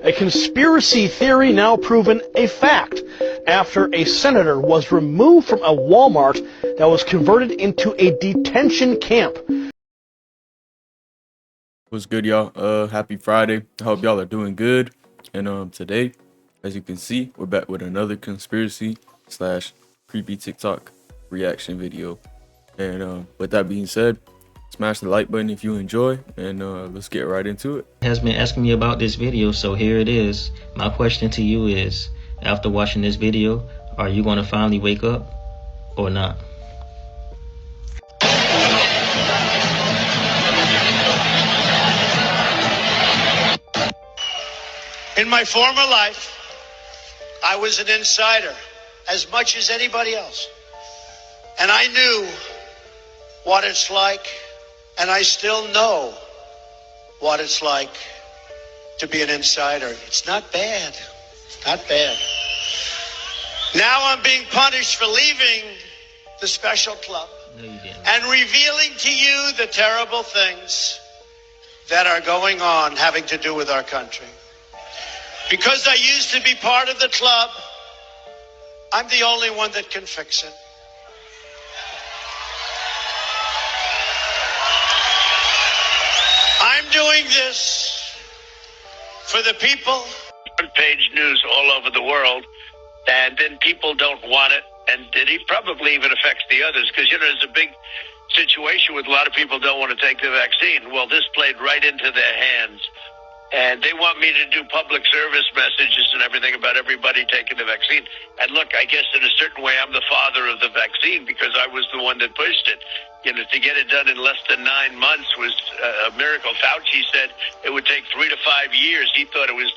A conspiracy theory now proven a fact after a senator was removed from a Walmart that was converted into a detention camp. What's good, y'all? Happy Friday. I hope y'all are doing good. And today, as you can see, we're back with another conspiracy / creepy TikTok reaction video. And with that being said, smash the like button if you enjoy, and let's get right into it. Has been asking me about this video, so here it is. My question to you is, after watching this video, are you going to finally wake up or not? In my former life, I was an insider as much as anybody else. And I knew what it's like, and I still know what it's like to be an insider. It's not bad. Not bad. Now I'm being punished for leaving the special club and revealing to you the terrible things that are going on having to do with our country. Because I used to be part of the club, I'm the only one that can fix it. I'm doing this for the people. Front-page news all over the world, and then people don't want it, and it probably even affects the others, because, there's a big situation with a lot of people don't want to take the vaccine. Well, this played right into their hands. And they want me to do public service messages and everything about everybody taking the vaccine. And look, I guess in a certain way, I'm the father of the vaccine because I was the one that pushed it. To get it done in less than 9 months was a miracle. Fauci said it would take 3 to 5 years. He thought it was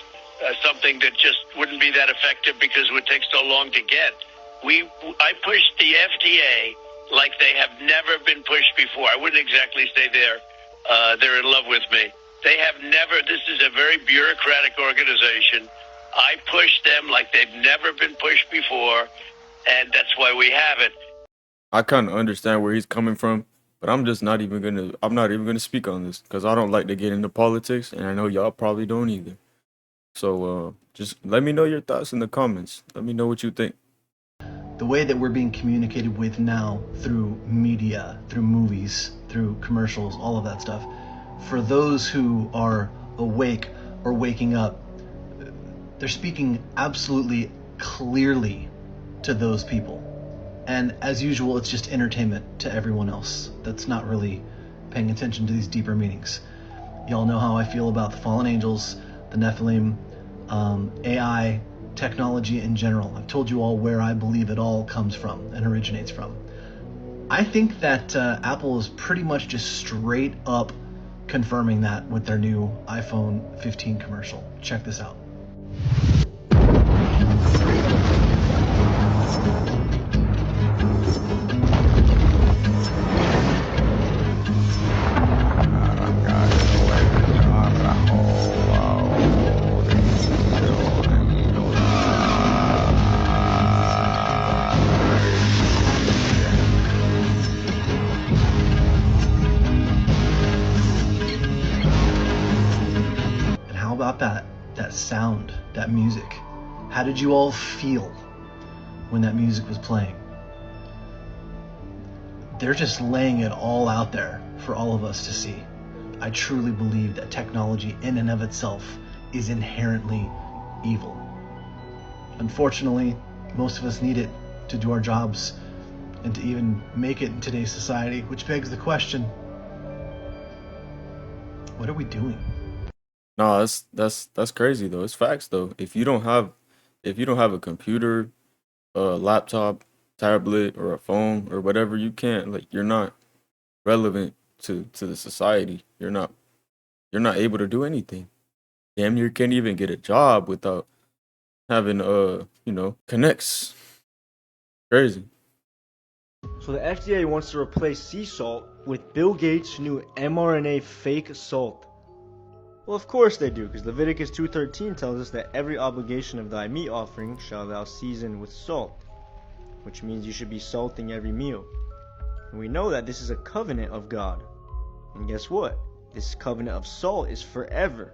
something that just wouldn't be that effective because it would take so long to get. I pushed the FDA like they have never been pushed before. I wouldn't exactly say they're in love with me. They have never, this is a very bureaucratic organization. I push them like they've never been pushed before, and that's why we have it. I kind of understand where he's coming from, but I'm not even gonna speak on this because I don't like to get into politics, and I know y'all probably don't either. So just let me know your thoughts in the comments. Let me know what you think. The way that we're being communicated with now through media, through movies, through commercials, all of that stuff, for those who are awake or waking up, they're speaking absolutely clearly to those people. And as usual, it's just entertainment to everyone else that's not really paying attention to these deeper meanings. Y'all know how I feel about the fallen angels, the Nephilim, AI, technology in general. I've told you all where I believe it all comes from and originates from. I think that Apple is pretty much just straight up confirming that with their new iPhone 15 commercial. Check this out. About that sound, that music. How did you all feel when that music was playing? They're just laying it all out there for all of us to see. I truly believe that technology in and of itself is inherently evil. Unfortunately, most of us need it to do our jobs and to even make it in today's society, which begs the question, what are we doing? No, that's crazy though. It's facts though. If you don't have a computer, a laptop, tablet, or a phone or whatever, you can't, you're not relevant to the society. You're not able to do anything. Damn near can't even get a job without having connects. Crazy. So the FDA wants to replace sea salt with Bill Gates' new mRNA fake salt. Well, of course they do, because Leviticus 2:13 tells us that every obligation of thy meat offering shall thou season with salt, which means you should be salting every meal. And we know that this is a covenant of God. And guess what? This covenant of salt is forever.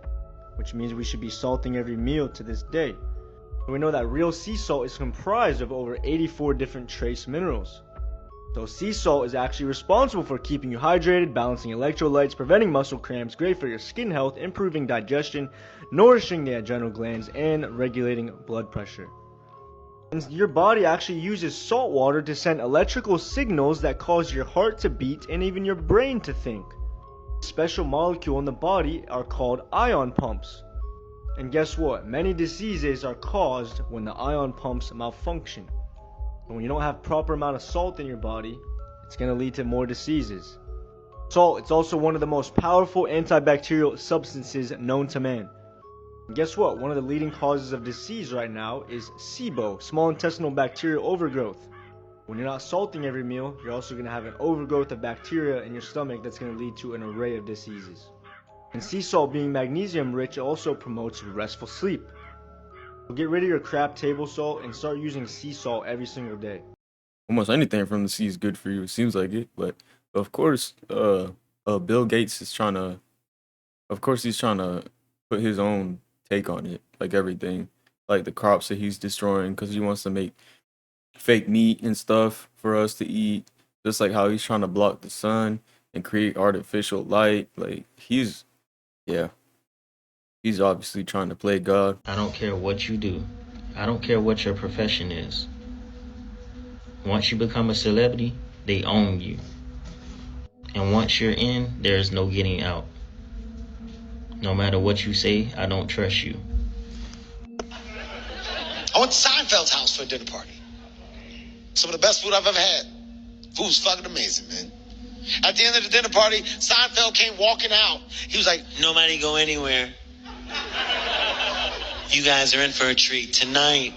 which means we should be salting every meal to this day. And we know that real sea salt is comprised of over 84 different trace minerals. So sea salt is actually responsible for keeping you hydrated, balancing electrolytes, preventing muscle cramps, great for your skin health, improving digestion, nourishing the adrenal glands, and regulating blood pressure. And your body actually uses salt water to send electrical signals that cause your heart to beat and even your brain to think. Special molecules in the body are called ion pumps. And guess what? Many diseases are caused when the ion pumps malfunction. And when you don't have proper amount of salt in your body, it's going to lead to more diseases. Salt, it's also one of the most powerful antibacterial substances known to man. And guess what? One of the leading causes of disease right now is SIBO, small intestinal bacterial overgrowth. When you're not salting every meal, you're also going to have an overgrowth of bacteria in your stomach that's going to lead to an array of diseases. And sea salt, being magnesium rich, also promotes restful sleep. So get rid of your crap table salt and start using sea salt every single day. Almost anything from the sea is good for you. It seems like it, but of course, Bill Gates is trying to. Of course, he's trying to put his own take on it, like everything, like the crops that he's destroying, because he wants to make fake meat and stuff for us to eat, just like how he's trying to block the sun and create artificial light. Like he's obviously trying to play God. I don't care what you do. I don't care what your profession is. Once you become a celebrity, they own you. And once you're in, there's no getting out. No matter what you say, I don't trust you. I went to Seinfeld's house for a dinner party. Some of the best food I've ever had. Food was fucking amazing, man. At the end of the dinner party, Seinfeld came walking out. He was like, nobody go anywhere. You guys are in for a treat. Tonight,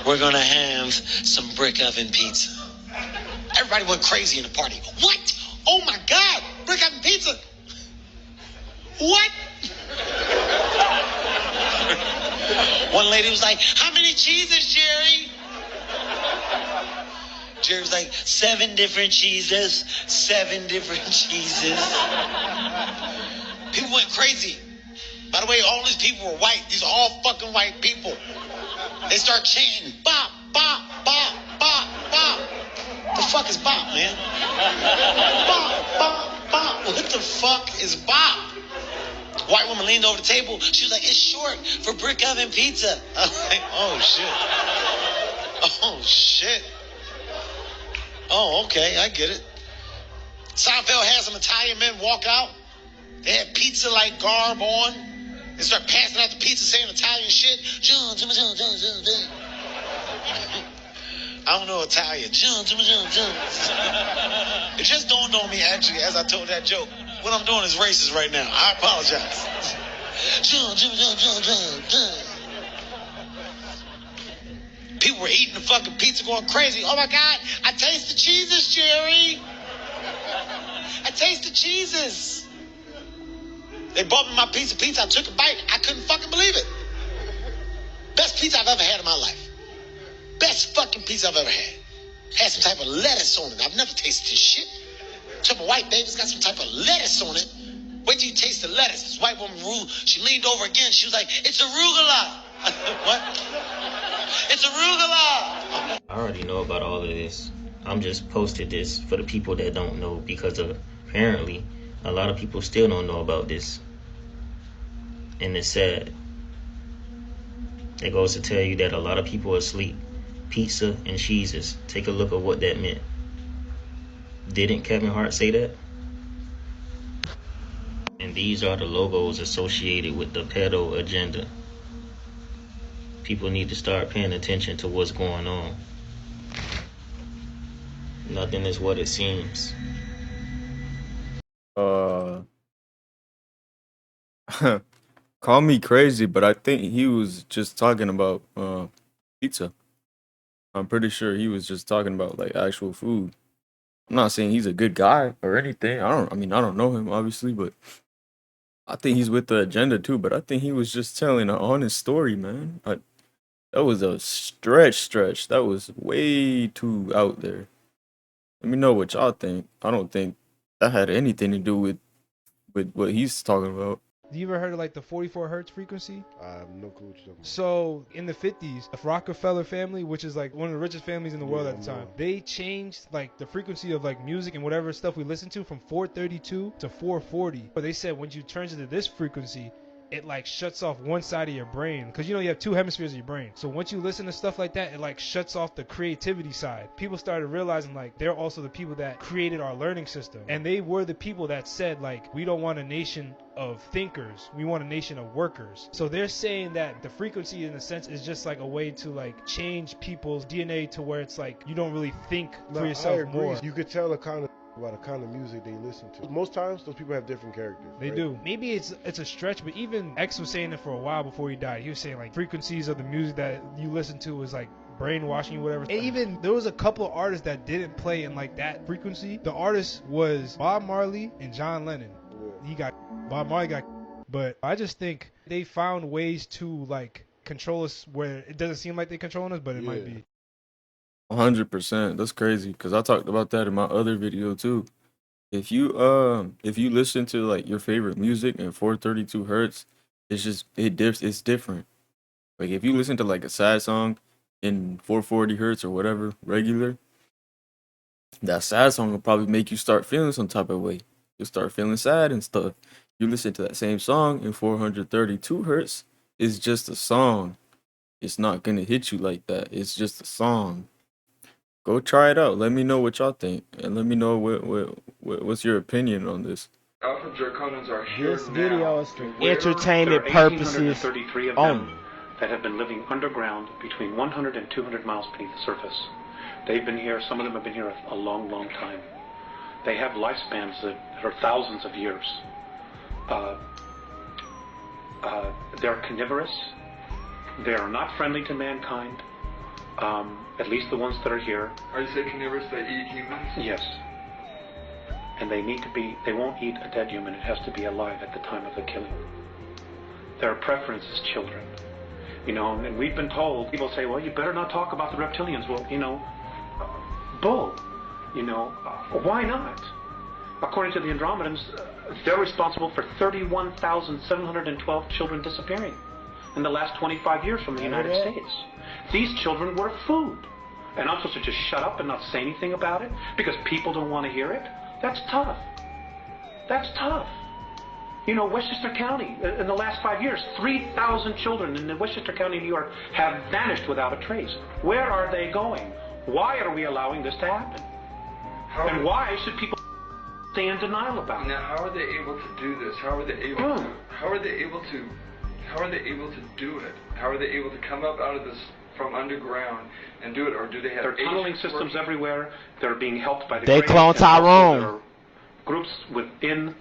we're going to have some brick oven pizza. Everybody went crazy in the party. What? Oh my God, brick oven pizza. What? One lady was like, how many cheeses, Jerry? Jerry was like, 7 different cheeses, 7 different cheeses. People went crazy. By the way, all these people were white. These are all fucking white people. They start chanting, bop, bop, bop, bop, bop. The fuck is bop, man? Bop, bop, bop. What the fuck is bop? White woman leaned over the table. She was like, it's short for brick oven pizza. I was like, oh, shit. Oh, shit. Oh, okay, I get it. Seinfeld had some Italian men walk out. They had pizza-like garb on. They start passing out the pizza saying Italian shit. John. I don't know Italian. John. It just dawned on me, actually, as I told that joke. What I'm doing is racist right now. I apologize. John. People were eating the fucking pizza, going crazy. Oh my God, I taste the cheeses, Jerry. I taste the cheeses. They bought me my piece of pizza. I took a bite. I couldn't fucking believe it. Best pizza I've ever had in my life. Best fucking pizza I've ever had. Had some type of lettuce on it. I've never tasted this shit. Some white baby's got some type of lettuce on it. Wait till you taste the lettuce. This white woman, she leaned over again. She was like, it's arugula. What? It's arugula. I already know about all of this. I'm just posted this for the people that don't know, because apparently a lot of people still don't know about this. And it's sad. It goes to tell you that a lot of people are asleep. Pizza and cheeses. Take a look at what that meant. Didn't Kevin Hart say that? And these are the logos associated with the pedo agenda. People need to start paying attention to what's going on. Nothing is what it seems. Call me crazy, but I think he was just talking about pizza. I'm pretty sure he was just talking about like actual food. I'm not saying he's a good guy or anything. I don't know him obviously, but I think he's with the agenda too. But I think he was just telling an honest story, man. That was a stretch. That was way too out there. Let me know what y'all think. I don't think that had anything to do with what he's talking about. You ever heard of like the 44 hertz frequency? I have no clue what you're talking about. So in the 50s, the Rockefeller family, which is like one of the richest families in the world at the time, they changed like the frequency of like music and whatever stuff we listen to from 432 to 440. But they said when you turn into this frequency, it like shuts off one side of your brain, because you know you have two hemispheres of your brain. So once you listen to stuff like that, it like shuts off the creativity side. People started realizing like they're also the people that created our learning system, and they were the people that said like we don't want a nation of thinkers, we want a nation of workers. So they're saying that the frequency in a sense is just like a way to like change people's DNA to where it's like you don't really think for yourself more. You could tell about the kind of music they listen to. Most times those people have different characters. They right? do. Maybe it's a stretch, but even X was saying it for a while before he died. He was saying like frequencies of the music that you listen to was like brainwashing you, whatever. And even there was a couple of artists that didn't play in like that frequency. The artist was Bob Marley and John Lennon. Yeah. Bob Marley got, but I just think they found ways to like control us where it doesn't seem like they're controlling us, but it might be. 100%. That's crazy, because I talked about that in my other video too. If you listen to like your favorite music in 432 hertz, it's different. Like if you listen to like a sad song in 440 hertz or whatever regular, that sad song will probably make you start feeling some type of way. You'll start feeling sad and stuff. You listen to that same song in 432 hertz, it's just a song. It's not gonna hit you like that. It's just a song. Go try it out. Let me know what y'all think, and let me know what's your opinion on this. Alpha Draconans are here This video is for Where entertainment There are purposes 1,833 of only. them that have been living underground between 100 and 200 miles beneath the surface. They've been here, some of them have been here a long, long time. They have lifespans that are thousands of years. They're carnivorous. They are not friendly to mankind, at least the ones that are here. Are you saying carnivorous that eat humans? Yes. And they won't eat a dead human. It has to be alive at the time of the killing. Their preference is children. You know, and we've been told, people say, well, you better not talk about the reptilians. Well, you know, bull. You know, why not? According to the Andromedans, they're responsible for 31,712 children disappearing in the last 25 years from the United States. These children were food. And I'm supposed to just shut up and not say anything about it because people don't want to hear it? That's tough. That's tough. You know, Westchester County, in the last 5 years, 3,000 children in the Westchester County, New York, have vanished without a trace. Where are they going? Why are we allowing this to happen? And why should people stay in denial about it? Now, how are they able to do this? How are they able to do it? How are they able to come up out of this from underground and do it, or do they have? There are tunneling systems everywhere. They're being helped by the They Greys, clone and also Tyrone. there are groups within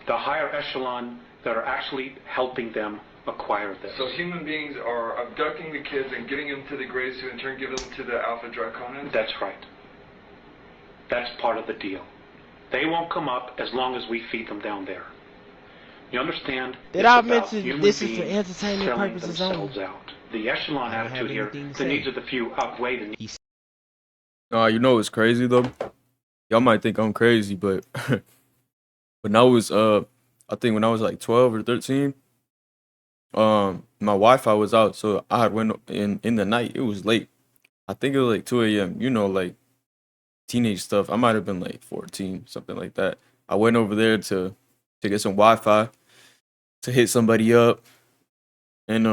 the higher echelon that are actually helping them acquire this. So human beings are abducting the kids and getting them to the Greys, who in turn give them to the Alpha Draconans? That's right. That's part of the deal. They won't come up as long as we feed them down there. You understand? Did It's I about mention human this is for beings entertainment selling purposes themselves only? out. The echelon I don't attitude have here, anything to the say. needs of the few outweigh the needs. You know what's crazy though? Y'all might think I'm crazy, but when I was I think when I was like 12 or 13, my Wi-Fi was out, so I had went in the night. It was late. I think it was like 2 a.m. You know, like teenage stuff. I might have been like 14, something like that. I went over there to get some Wi-Fi to hit somebody up, and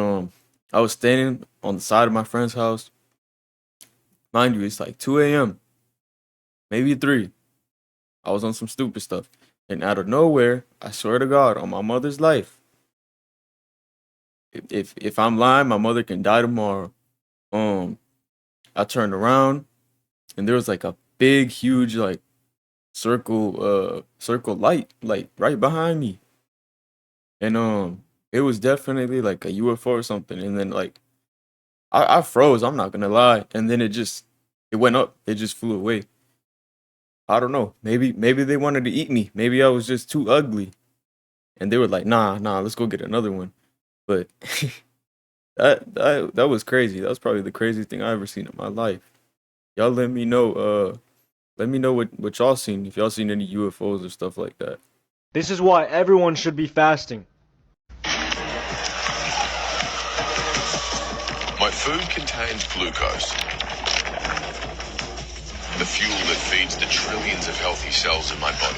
I was standing on the side of my friend's house. Mind you, it's like 2 a.m., maybe 3. I was on some stupid stuff, and out of nowhere, I swear to God, on my mother's life, if I'm lying, my mother can die tomorrow. I turned around, and there was like a big, huge, like circle light, like right behind me, and it was definitely like a UFO or something. And then like I froze. I'm not gonna lie, and then it went up. It just flew away. I don't know. Maybe they wanted to eat me. Maybe I was just too ugly, and they were like, nah, let's go get another one. But that was crazy. That was probably the craziest thing I ever seen in my life. Y'all let me know what y'all seen, if y'all seen any UFOs or stuff like that. This is why everyone should be fasting. My food contains glucose, the fuel that feeds the trillions of healthy cells in my body.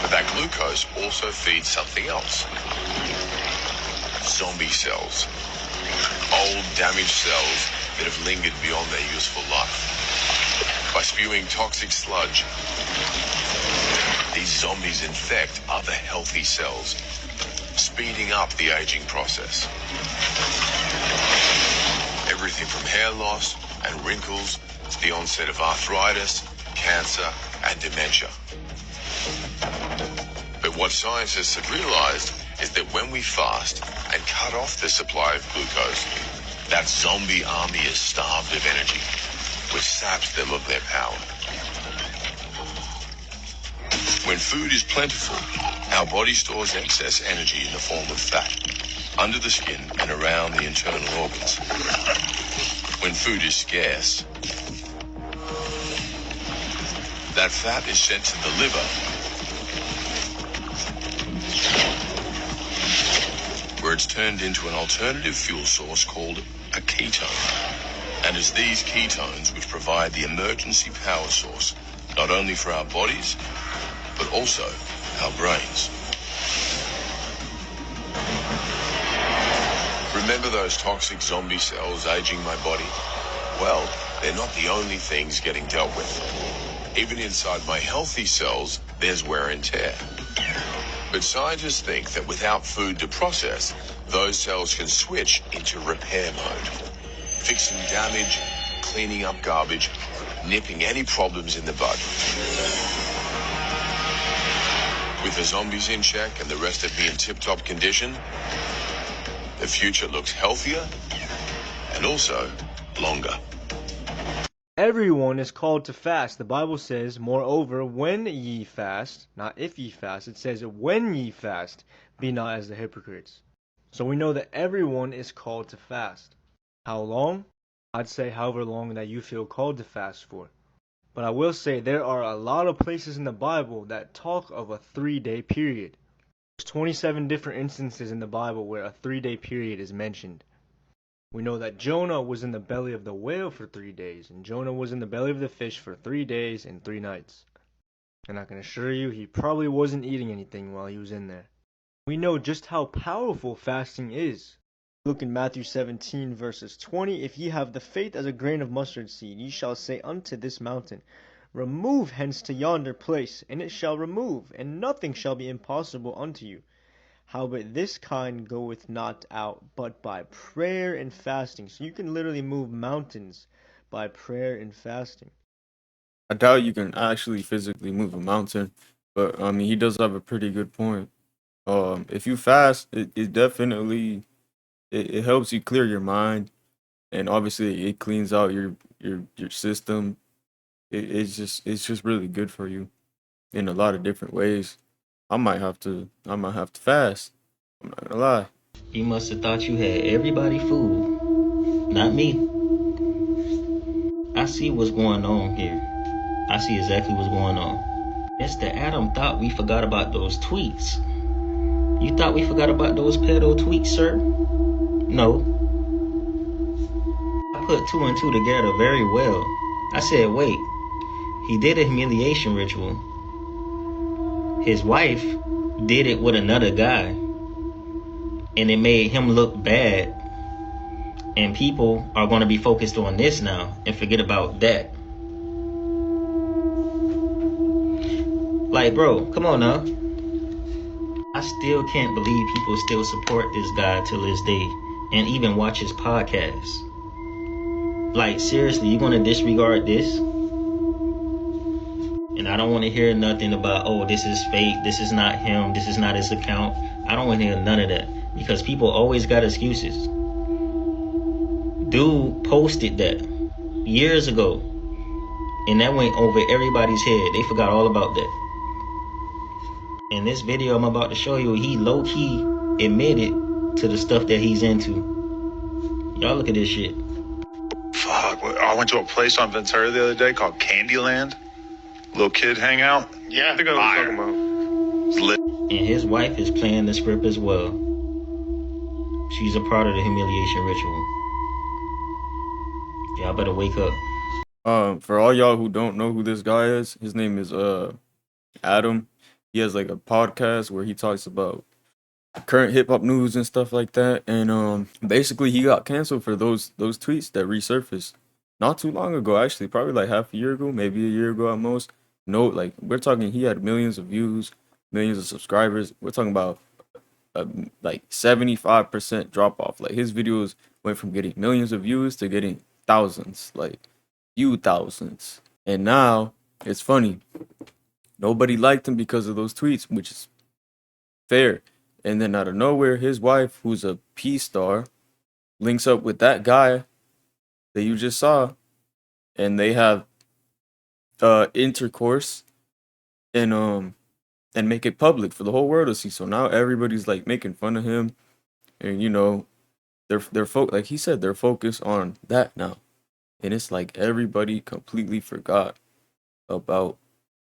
But that glucose also feeds something else. Zombie cells. Old, damaged cells that have lingered beyond their useful life. By spewing toxic sludge, these zombies infect other healthy cells, speeding up the aging process. Everything from hair loss and wrinkles to the onset of arthritis, cancer, and dementia. But what scientists have realized is that when we fast and cut off the supply of glucose, that zombie army is starved of energy, which saps them of their power. When food is plentiful, our body stores excess energy in the form of fat, under the skin and around the internal organs. When food is scarce, that fat is sent to the liver, where it's turned into an alternative fuel source called a ketone. And it's these ketones which provide the emergency power source, not only for our bodies, but also our brains. Remember those toxic zombie cells aging my body? Well, they're not the only things getting dealt with. Even inside my healthy cells, there's wear and tear. But scientists think that without food to process, those cells can switch into repair mode, fixing damage, cleaning up garbage, nipping any problems in the bud. With the zombies in check and the rest of me in tip-top condition, the future looks healthier and also longer. Everyone is called to fast. The Bible says, moreover, when ye fast, not if ye fast, it says when ye fast, be not as the hypocrites. So we know that everyone is called to fast. How long? I'd say however long that you feel called to fast for. But I will say there are a lot of places in the Bible that talk of a 3-day period. There's 27 different instances in the Bible where a 3-day period is mentioned. We know that Jonah was in the belly of the whale for 3 days, and Jonah was in the belly of the fish for 3 days and 3 nights. And I can assure you, he probably wasn't eating anything while he was in there. We know just how powerful fasting is. Look in Matthew 17 verses 20. If ye have the faith as a grain of mustard seed, ye shall say unto this mountain, remove hence to yonder place, and it shall remove, and nothing shall be impossible unto you. Howbeit this kind goeth not out, but by prayer and fasting. So you can literally move mountains by prayer and fasting. I doubt you can actually physically move a mountain, but I mean, he does have a pretty good point. If you fast, it definitely it helps you clear your mind, and obviously it cleans out your system. It's just really good for you in a lot of different ways. I might have to fast. I'm not gonna lie. You must have thought you had everybody fooled. Not me. I see what's going on here. I see exactly what's going on. Mr. Adam thought we forgot about those tweets. You thought we forgot about those pedo tweets, sir? No. I put 2 and 2 together very well. I said, wait, he did a humiliation ritual. His wife did it with another guy, and it made him look bad. And people are going to be focused on this now and forget about that. Like, bro, come on now. I still can't believe people still support this guy till this day and even watch his podcast. Like, seriously, you going to disregard this? And I don't want to hear nothing about, oh, this is fake, this is not him, this is not his account. I don't want to hear none of that, because people always got excuses. Dude posted that years ago, and that went over everybody's head. They forgot all about that. In this video I'm about to show you, he low-key admitted to the stuff that he's into. Y'all look at this shit. Fuck, I went to a place on Ventura the other day called Candyland. Little kid hangout? Yeah, I think I was talking about. It's lit. And his wife is playing the script as well. She's a part of the humiliation ritual. Y'all better wake up. For all y'all who don't know who this guy is, his name is Adam. He has like a podcast where he talks about current hip hop news and stuff like that. And basically he got canceled for those tweets that resurfaced not too long ago, actually, probably like half a year ago, maybe a year ago at most. No, like we're talking, he had millions of views, millions of subscribers. We're talking about like 75% drop off. Like his videos went from getting millions of views to getting thousands, like few thousands. And now it's funny, nobody liked him because of those tweets, which is fair. And then out of nowhere, his wife, who's a P-star, links up with that guy that you just saw, and they have intercourse and make it public for the whole world to see. So now everybody's like making fun of him, and you know, they're like he said, they're focused on that now, and it's like everybody completely forgot about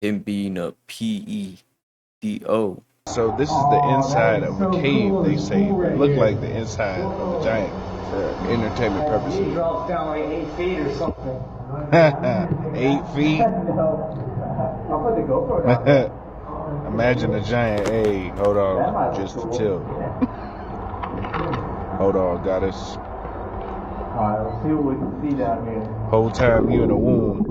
him being a PEDO. So this is the inside of a cave, they say. It looked like the inside of a giant for entertainment purposes. He drops down like 8 feet or something. 8 feet? I'll put the GoPro down. Imagine a giant. Hey, hold on, just to chill. Hold on, goddess. Alright, let's see what we can see down here. Whole time you in the womb.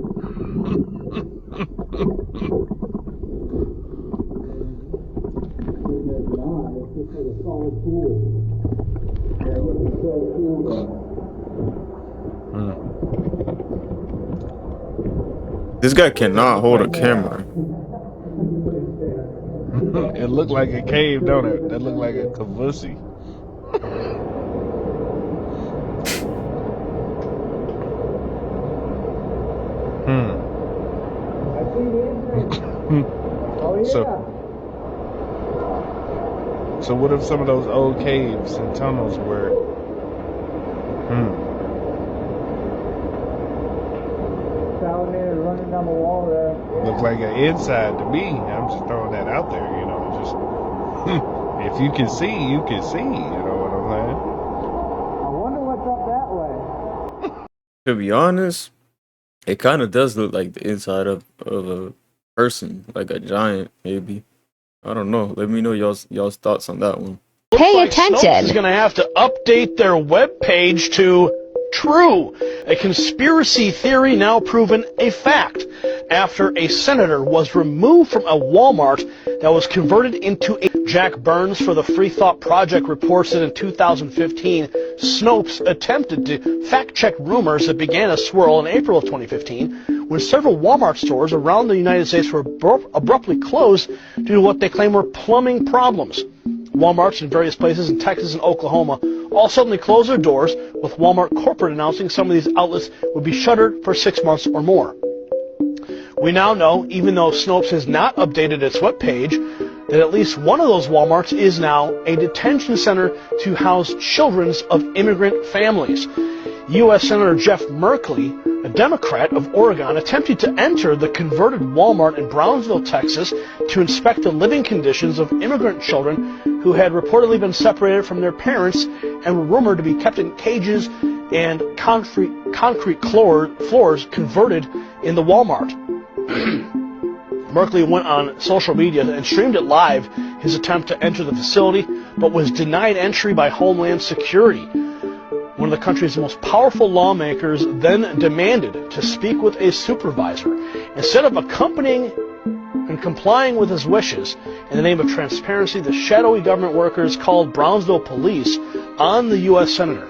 This guy cannot hold a camera. It looked like a cave, don't it? That looked like a cavusi. So what if some of those old caves and tunnels were Salamander running down the wall there. look like an inside to me. I'm just throwing that out there, you know, just if you can see, you can see, you know what I'm saying? I wonder what's up that way. To be honest, it kind of does look like the inside of a person, like a giant, maybe. I don't know. Let me know y'all's thoughts on that one. Pay attention. Snopes is going to have to update their webpage to true. A conspiracy theory now proven a fact after a senator was removed from a Walmart that was converted into a... Jack Burns for the Free Thought Project reports that in 2015, Snopes attempted to fact-check rumors that began a swirl in April of 2015 when several Walmart stores around the United States were abruptly closed due to what they claim were plumbing problems. Walmarts in various places in Texas and Oklahoma all suddenly closed their doors, with Walmart corporate announcing some of these outlets would be shuttered for 6 months or more. We now know, even though Snopes has not updated its webpage, that at least one of those Walmarts is now a detention center to house children of immigrant families. U.S. Senator Jeff Merkley, a Democrat of Oregon, attempted to enter the converted Walmart in Brownsville, Texas, to inspect the living conditions of immigrant children who had reportedly been separated from their parents and were rumored to be kept in cages and concrete floors converted in the Walmart. Merkley went on social media and streamed it live, his attempt to enter the facility, but was denied entry by Homeland Security. One of the country's most powerful lawmakers then demanded to speak with a supervisor. Instead of accompanying and complying with his wishes, in the name of transparency, the shadowy government workers called Brownsville police on the U.S. Senator.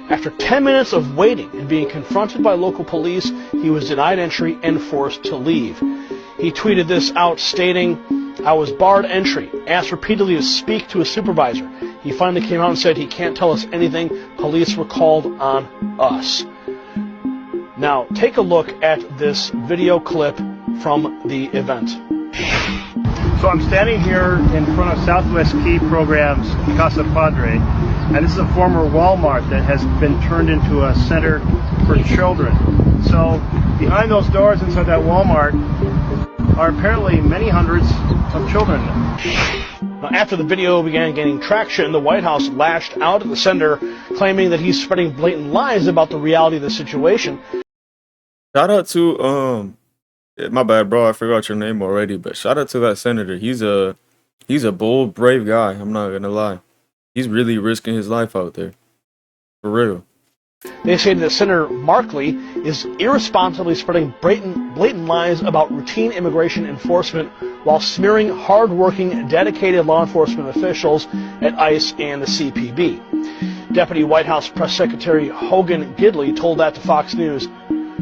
After 10 minutes of waiting and being confronted by local police, he was denied entry and forced to leave. He tweeted this out, stating, "I was barred entry, asked repeatedly to speak to a supervisor. He finally came out and said he can't tell us anything. Police were called on us." Now, take a look at this video clip from the event. So I'm standing here in front of Southwest Key Program's Casa Padre, and this is a former Walmart that has been turned into a center for children. So behind those doors inside that Walmart are apparently many hundreds of children. Now, after the video began gaining traction, the White House lashed out at the senator, claiming that he's spreading blatant lies about the reality of the situation. Shout out to my bad, bro. I forgot your name already, but shout out to that senator. He's a bold, brave guy. I'm not gonna lie. He's really risking his life out there, for real. They say that Senator Markley is irresponsibly spreading blatant lies about routine immigration enforcement while smearing hard-working, dedicated law enforcement officials at ICE and the CPB. Deputy White House Press Secretary Hogan Gidley told that to Fox News.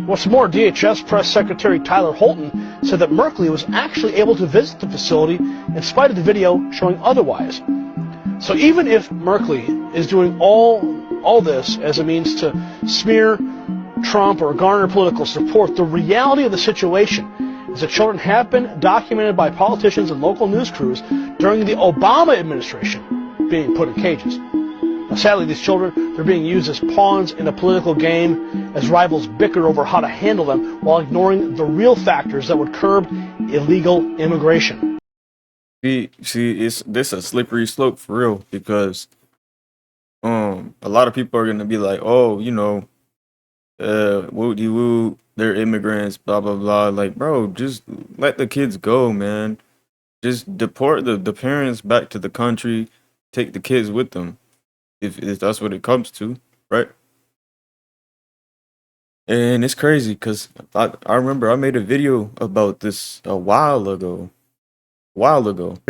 What's more, DHS Press Secretary Tyler Holton said that Markley was actually able to visit the facility in spite of the video showing otherwise. So even if Markley is doing all this as a means to smear Trump or garner political support, the reality of the situation is that children have been documented by politicians and local news crews during the Obama administration being put in cages. Now, sadly, these children, they're being used as pawns in a political game as rivals bicker over how to handle them while ignoring the real factors that would curb illegal immigration. See, this a slippery slope for real, because a lot of people are gonna be like, oh, you know, woo-de-woo, they're immigrants, blah blah blah. Like, bro, just let the kids go, man. Just deport the parents back to the country, take the kids with them, if that's what it comes to, right? And it's crazy because I remember I made a video about this a while ago. I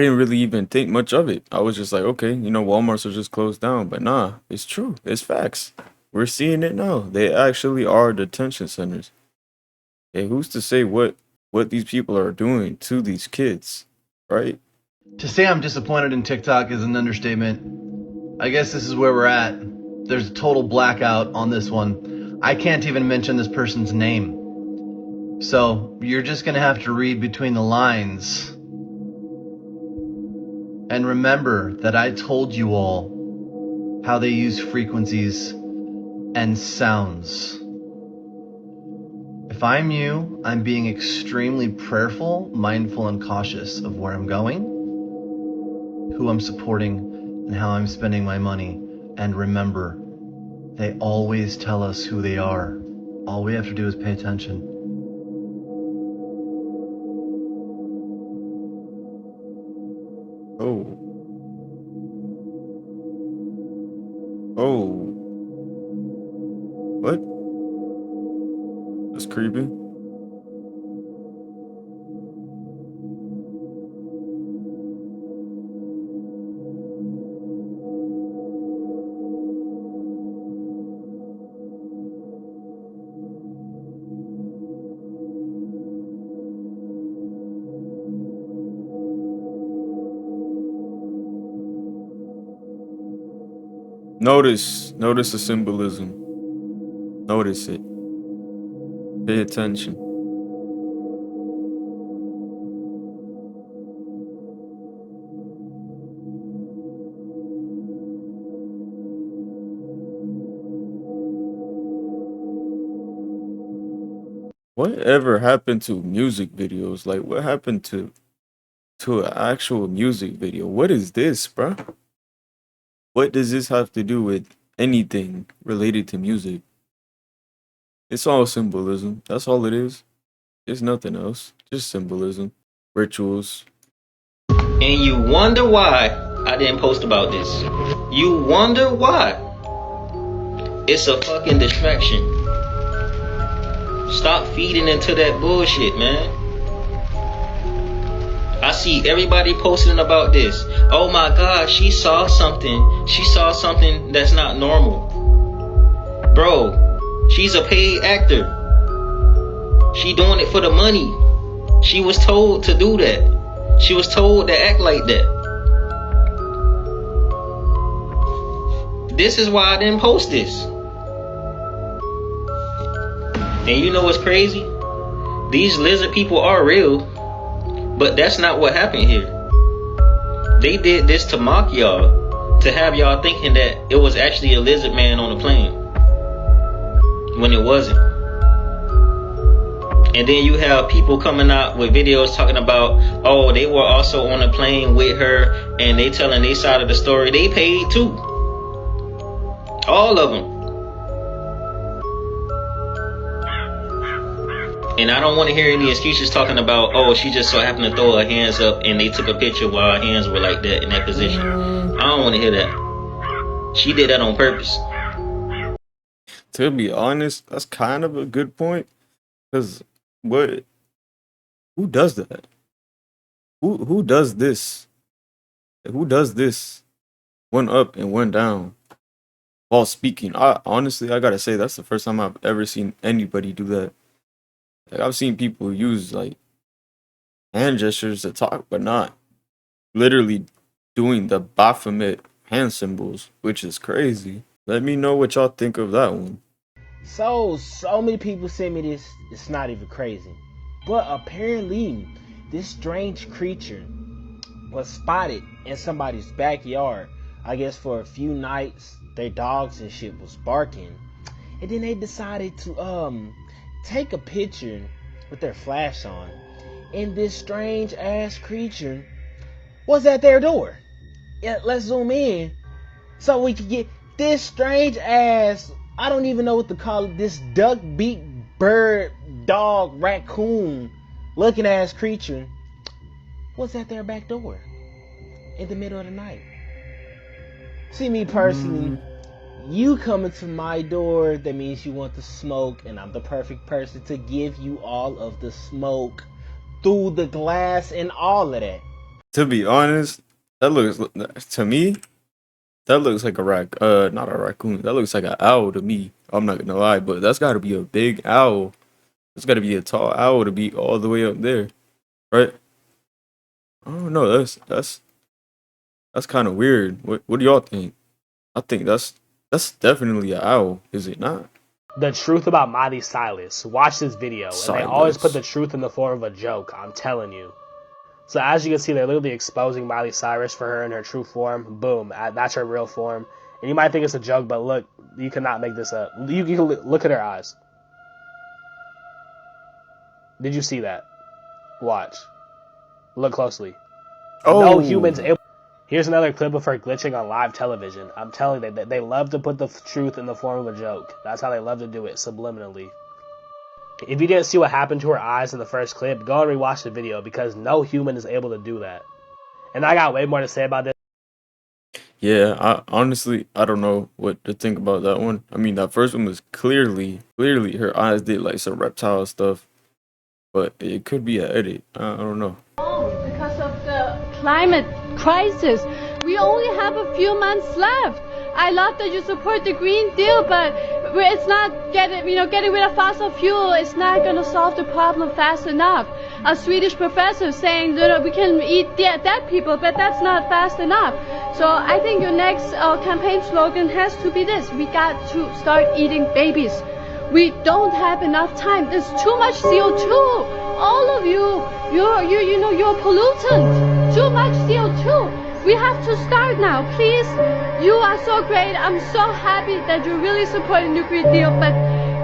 didn't really even think much of it. I was just like, okay, you know, Walmarts are just closed down. But nah, it's true. It's facts. We're seeing it now. They actually are detention centers. Hey, who's to say what these people are doing to these kids, right? To say I'm disappointed in TikTok is an understatement. I guess this is where we're at. There's a total blackout on this one. I can't even mention this person's name. So you're just going to have to read between the lines. And remember that I told you all how they use frequencies and sounds. If I'm you, I'm being extremely prayerful, mindful, and cautious of where I'm going, who I'm supporting, and how I'm spending my money. And remember, they always tell us who they are. All we have to do is pay attention. Oh. What? That's creepy. Notice the symbolism. Notice it. Pay attention. Whatever happened to music videos? Like, what happened to an actual music video? What is this, bruh? What does this have to do with anything related to music? It's all symbolism. That's all it is. It's nothing else. Just symbolism. Rituals. And you wonder why I didn't post about this. You wonder why. It's a fucking distraction. Stop feeding into that bullshit, man. I see everybody posting about this. Oh my God, she saw something. She saw something that's not normal. Bro, she's a paid actor. She doing it for the money. She was told to do that. She was told to act like that. This is why I didn't post this. And you know what's crazy? These lizard people are real. But that's not what happened here. They did this to mock y'all, to have y'all thinking that it was actually a lizard man on the plane, when it wasn't. And then you have people coming out with videos talking about, oh, they were also on a plane with her, and they telling their side of the story. They paid too. All of them. And I don't want to hear any excuses talking about, oh, she just so happened to throw her hands up and they took a picture while her hands were like that in that position. I don't want to hear that. She did that on purpose. To be honest, that's kind of a good point. Because who does that? Who does this? Who does this? One up and one down while speaking. Honestly, I gotta say that's the first time I've ever seen anybody do that. Like, I've seen people use like hand gestures to talk, but not literally doing the Baphomet hand symbols, which is crazy. Let me know what y'all think of that one. So many people send me this, it's not even crazy. But apparently, this strange creature was spotted in somebody's backyard. I guess for a few nights, their dogs and shit was barking. And then they decided to take a picture with their flash on. And this strange ass creature was at their door. Yeah, let's zoom in so we can get this strange ass, I don't even know what to call it, this duck beak bird dog raccoon looking ass creature was at their back door in the middle of the night. See, me personally, you coming to my door, that means you want the smoke, and I'm the perfect person to give you all of the smoke through the glass and all of that. To be honest, that looks, to me, that looks like not a raccoon. That looks like an owl to me. I'm not gonna lie, but that's gotta be a big owl. It's gotta be a tall owl to be all the way up there, right? I don't know. That's kind of weird. What do y'all think? I think that's definitely an owl, is it not? The truth about Miley Cyrus. Watch this video, and they always put the truth in the form of a joke. I'm telling you. So as you can see, they're literally exposing Miley Cyrus for her in her true form. Boom, that's her real form. And you might think it's a joke, but look, you cannot make this up. You can look at her eyes. Did you see that? Watch. Look closely. Oh. No humans able. Here's another clip of her glitching on live television. I'm telling you, they love to put the truth in the form of a joke. That's how they love to do it, subliminally. If you didn't see what happened to her eyes in the first clip, go and rewatch the video, because no human is able to do that. And I got way more to say about this. Yeah, I don't know what to think about that one. I mean, that first one was clearly her eyes did like some reptile stuff, but it could be an edit. I don't know. Because of the climate crisis, we only have a few months left. I love that you support the Green Deal, but it's not getting rid of fossil fuel. It's not going to solve the problem fast enough. A Swedish professor saying that we can eat dead people, but that's not fast enough. So I think your next campaign slogan has to be this: we got to start eating babies. We don't have enough time. There's too much CO2. All of you're a pollutant. Too much CO2. We have to start now, please. You are so great. I'm so happy that you're really supporting the Green Deal, but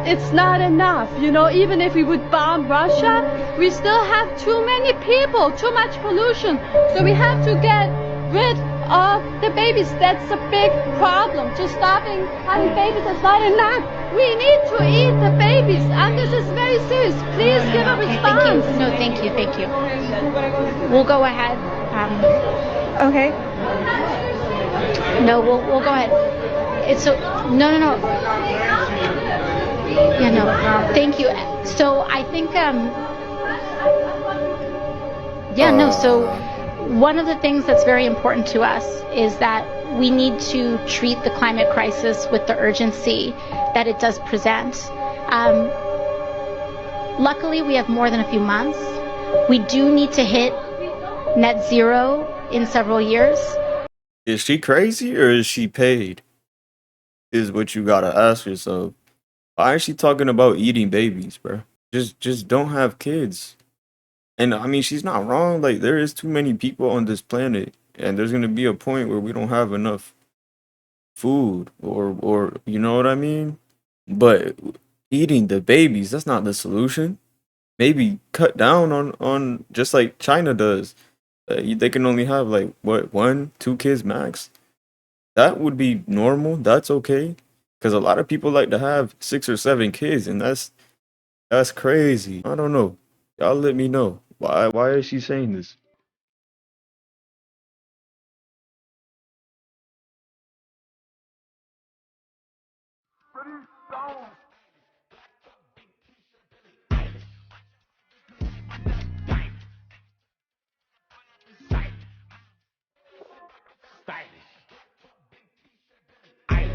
it's not enough. Even if we would bomb Russia, we still have too many people, too much pollution. So we have to get rid of the babies. That's a big problem. Just stopping having babies is not enough. We need to eat the babies. And this is very serious. Please give a response. Thank you. We'll go ahead. Okay. No, we'll go ahead. It's so no. Yeah, no. Thank you. So I think So one of the things that's very important to us is that we need to treat the climate crisis with the urgency that it does present. Luckily, we have more than a few months. We do need to hit net zero in several years. Is she crazy or is she paid? Is what you gotta ask yourself. Why is she talking about eating babies, bro? Just don't have kids. And I mean, she's not wrong. Like, there is too many people on this planet, and there's gonna be a point where we don't have enough food, or you know what I mean. But eating the babies, that's not the solution. maybe cut down on just like China does. They can only have like what 1, 2 kids max. That would be normal. That's okay. Because a lot of people like to have 6 or 7 kids, and that's crazy. I don't know. Y'all let me know. Why is she saying this?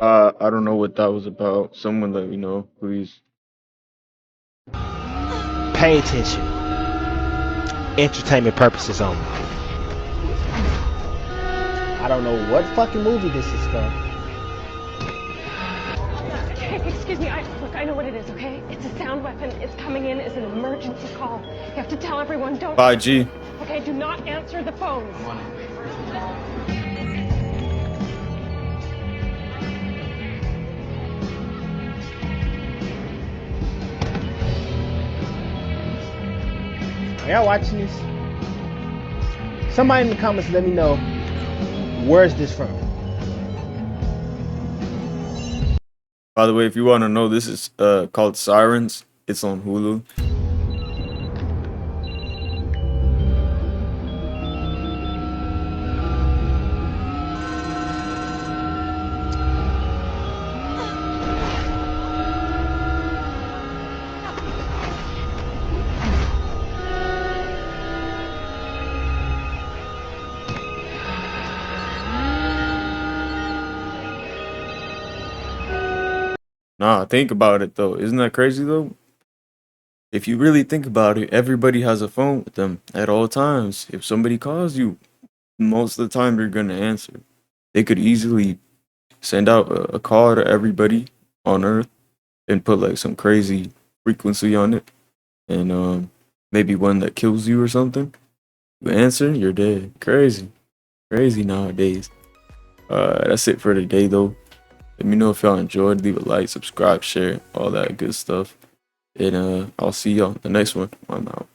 I don't know what that was about. Someone let me know, please. Pay attention. Entertainment purposes only. I don't know what fucking movie this is from. Okay, excuse me. Look, I know what it is, okay? It's a sound weapon. It's coming in as an emergency call. You have to tell everyone, don't... 5G. Okay, do not answer the phones. Are y'all watching this? Somebody in the comments let me know, where's this from? By the way, if you want to know, this is called Sirens. It's on Hulu. Nah, think about it though. Isn't that crazy though? If you really think about it, everybody has a phone with them at all times. If somebody calls you, most of the time you're gonna answer. They could easily send out a call to everybody on Earth and put like some crazy frequency on it, and maybe one that kills you or something. You answer, you're dead. Crazy nowadays. That's it for today though. Let me know if y'all enjoyed. Leave a like, subscribe, share, all that good stuff. And I'll see y'all in the next one. I'm out.